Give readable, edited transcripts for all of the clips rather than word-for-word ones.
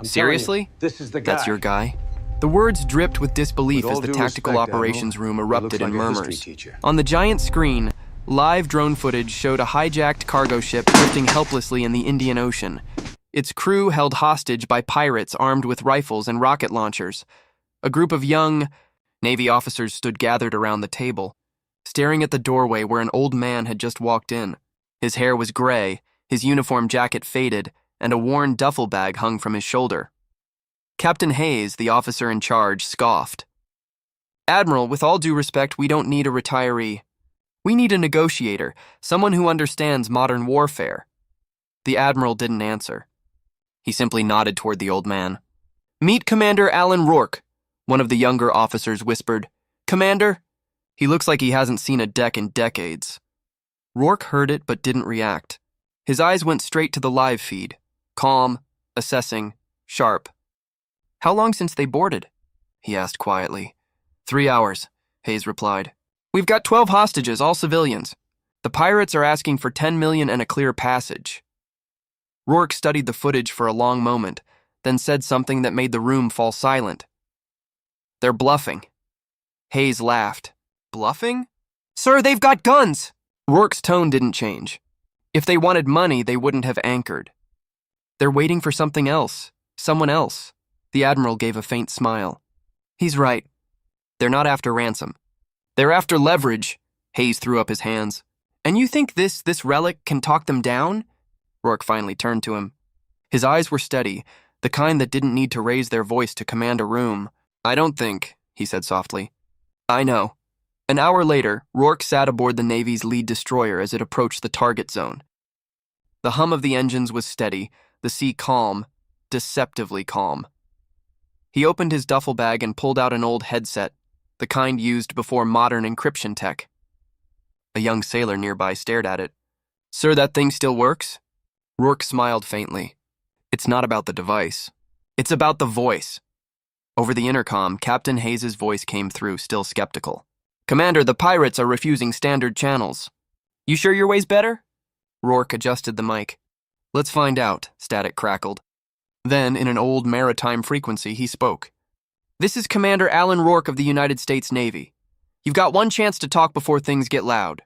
Seriously? This is the guy. That's your guy? The words dripped with disbelief With all as the due tactical respect, operations Admiral, room he erupted looks in like a history murmurs. teacher. On the giant screen, live drone footage showed a hijacked cargo ship drifting helplessly in the Indian Ocean. Its crew held hostage by pirates armed with rifles and rocket launchers. A group of young Navy officers stood gathered around the table, staring at the doorway where an old man had just walked in. His hair was gray, his uniform jacket faded, and a worn duffel bag hung from his shoulder. Captain Hayes, the officer in charge, scoffed. "Admiral, with all due respect, we don't need a retiree. We need a negotiator, someone who understands modern warfare." The Admiral didn't answer. He simply nodded toward the old man. "Meet Commander Alan Rourke," one of the younger officers whispered. "Commander?" He looks like he hasn't seen a deck in decades. Rourke heard it but didn't react. His eyes went straight to the live feed. Calm, assessing, sharp. "How long since they boarded?" he asked quietly. 3 hours, Hayes replied. "We've got 12 hostages, all civilians. The pirates are asking for 10 million and a clear passage." Rourke studied the footage for a long moment, then said something that made the room fall silent. "They're bluffing." Hayes laughed. "Bluffing? Sir, they've got guns!" Rourke's tone didn't change. If they wanted money, they wouldn't have anchored. "They're waiting for something else, someone else." The Admiral gave a faint smile. "He's right. They're not after ransom. They're after leverage." Hayes threw up his hands. "And you think this relic can talk them down?" Rourke finally turned to him. His eyes were steady, the kind that didn't need to raise their voice to command a room. "I don't think," he said softly. "I know." An hour later, Rourke sat aboard the Navy's lead destroyer as it approached the target zone. The hum of the engines was steady, the sea calm, deceptively calm. He opened his duffel bag and pulled out an old headset, the kind used before modern encryption tech. A young sailor nearby stared at it. "Sir, that thing still works?" Rourke smiled faintly. "It's not about the device. It's about the voice." Over the intercom, Captain Hayes' voice came through, still skeptical. "Commander, the pirates are refusing standard channels." "You sure your way's better?" Rourke adjusted the mic. "Let's find out," Static crackled. Then, in an old maritime frequency, he spoke. "This is Commander Alan Rourke of the United States Navy. You've got one chance to talk before things get loud."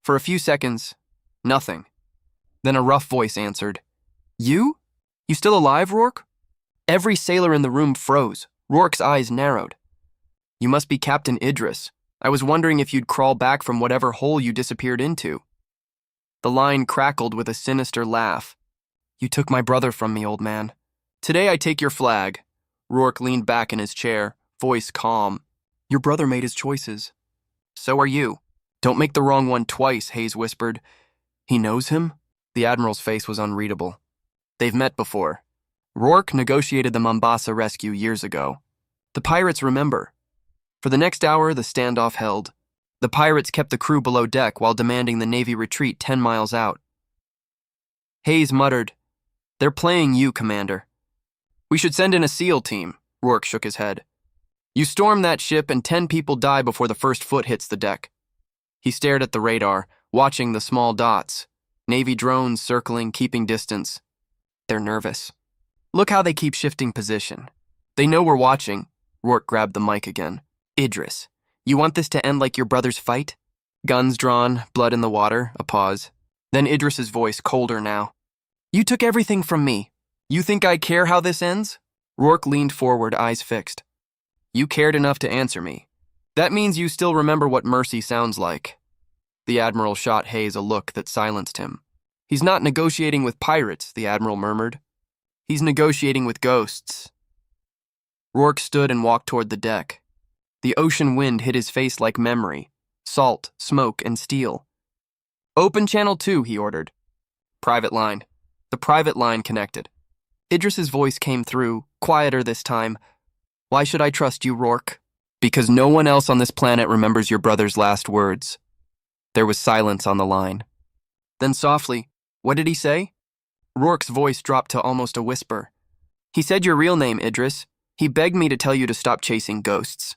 For a few seconds, nothing. Then a rough voice answered. "You? You still alive, Rourke?" Every sailor in the room froze. Rourke's eyes narrowed. "You must be Captain Idris. I was wondering if you'd crawl back from whatever hole you disappeared into." The line crackled with a sinister laugh. "You took my brother from me, old man. Today I take your flag." Rourke leaned back in his chair, voice calm. "Your brother made his choices. So are you." "Don't make the wrong one twice," Hayes whispered. "He knows him?" The Admiral's face was unreadable. "They've met before. Rourke negotiated the Mombasa rescue years ago. The pirates remember." For the next hour, the standoff held. The pirates kept the crew below deck while demanding the Navy retreat 10 miles out. Hayes muttered, "They're playing you, Commander." "We should send in a SEAL team," Rourke shook his head. "You storm that ship and 10 people die before the first foot hits the deck." He stared at the radar, watching the small dots. Navy drones circling, keeping distance. "They're nervous. Look how they keep shifting position. They know we're watching." Rourke grabbed the mic again. "Idris, you want this to end like your brother's fight?" Guns drawn, blood in the water, a pause. Then Idris's voice, colder now. "You took everything from me. You think I care how this ends?" Rourke leaned forward, eyes fixed. "You cared enough to answer me. That means you still remember what mercy sounds like." The Admiral shot Hayes a look that silenced him. "He's not negotiating with pirates," the Admiral murmured. "He's negotiating with ghosts." Rourke stood and walked toward the deck. The ocean wind hit his face like memory, salt, smoke, and steel. "Open Channel 2, he ordered. Private line. The private line connected. Idris's voice came through, quieter this time. "Why should I trust you, Rourke?" "Because no one else on this planet remembers your brother's last words." There was silence on the line. Then softly, "What did he say?" Rourke's voice dropped to almost a whisper. "He said your real name, Idris. He begged me to tell you to stop chasing ghosts."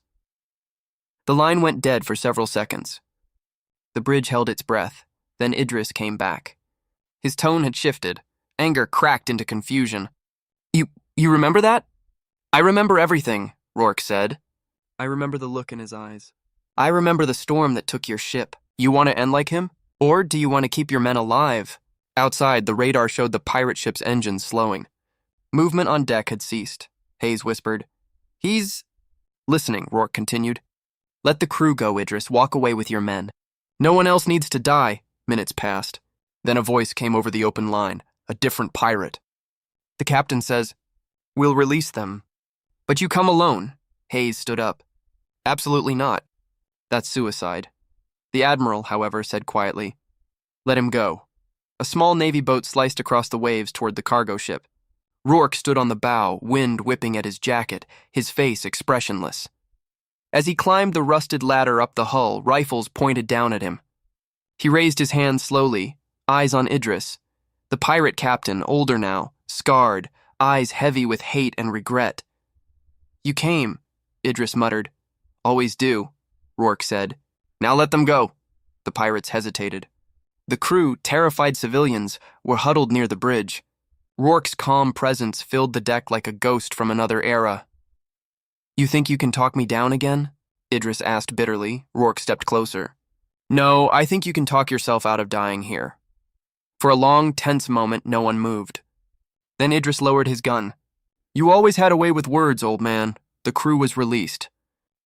The line went dead for several seconds. The bridge held its breath. Then Idris came back. His tone had shifted. Anger cracked into confusion. You remember that? I remember everything, Rourke said. I remember the look in his eyes. I remember the storm that took your ship. You want to end like him? Or do you want to keep your men alive? Outside, the radar showed the pirate ship's engines slowing. Movement on deck had ceased. Hayes whispered. He's listening, Rourke continued. Let the crew go, Idris. Walk away with your men. No one else needs to die. Minutes passed. Then a voice came over the open line, a different pirate. The captain says, We'll release them. But you come alone. Hayes stood up. Absolutely not. That's suicide. The admiral, however, said quietly, Let him go. A small Navy boat sliced across the waves toward the cargo ship. Rourke stood on the bow, wind whipping at his jacket, his face expressionless. As he climbed the rusted ladder up the hull, rifles pointed down at him. He raised his hands slowly, eyes on Idris, the pirate captain, older now, scarred, eyes heavy with hate and regret. You came, Idris muttered. Always do, Rourke said. Now let them go. The pirates hesitated. The crew, terrified civilians, were huddled near the bridge. Rourke's calm presence filled the deck like a ghost from another era. You think you can talk me down again? Idris asked bitterly. Rourke stepped closer. No, I think you can talk yourself out of dying here. For a long, tense moment, no one moved. Then Idris lowered his gun. You always had a way with words, old man. The crew was released.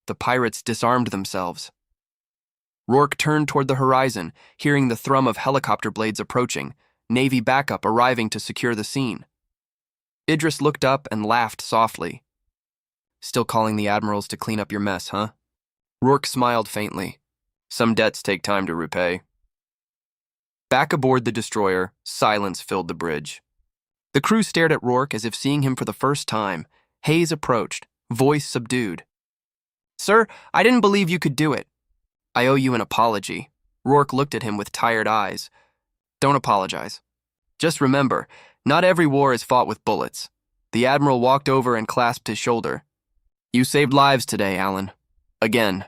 The pirates disarmed themselves. Rourke turned toward the horizon, hearing the thrum of helicopter blades approaching, Navy backup arriving to secure the scene. Idris looked up and laughed softly. Still calling the admirals to clean up your mess, huh? Rourke smiled faintly. Some debts take time to repay. Back aboard the destroyer, silence filled the bridge. The crew stared at Rourke as if seeing him for the first time. Hayes approached, voice subdued. Sir, I didn't believe you could do it. I owe you an apology. Rourke looked at him with tired eyes. Don't apologize. Just remember, not every war is fought with bullets. The admiral walked over and clasped his shoulder. You saved lives today, Alan. Again.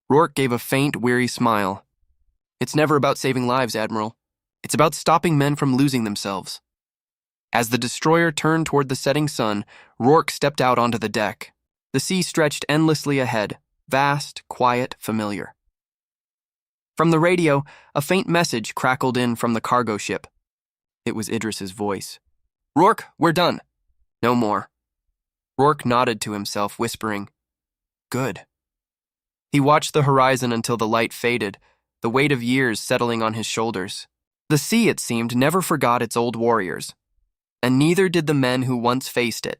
Rourke gave a faint, weary smile. It's never about saving lives, Admiral. It's about stopping men from losing themselves. As the destroyer turned toward the setting sun, Rourke stepped out onto the deck. The sea stretched endlessly ahead, vast, quiet, familiar. From the radio, a faint message crackled in from the cargo ship. It was Idris's voice. Rourke, we're done. No more. Rourke nodded to himself, whispering, Good. He watched the horizon until the light faded, the weight of years settling on his shoulders. The sea, it seemed, never forgot its old warriors, and neither did the men who once faced it.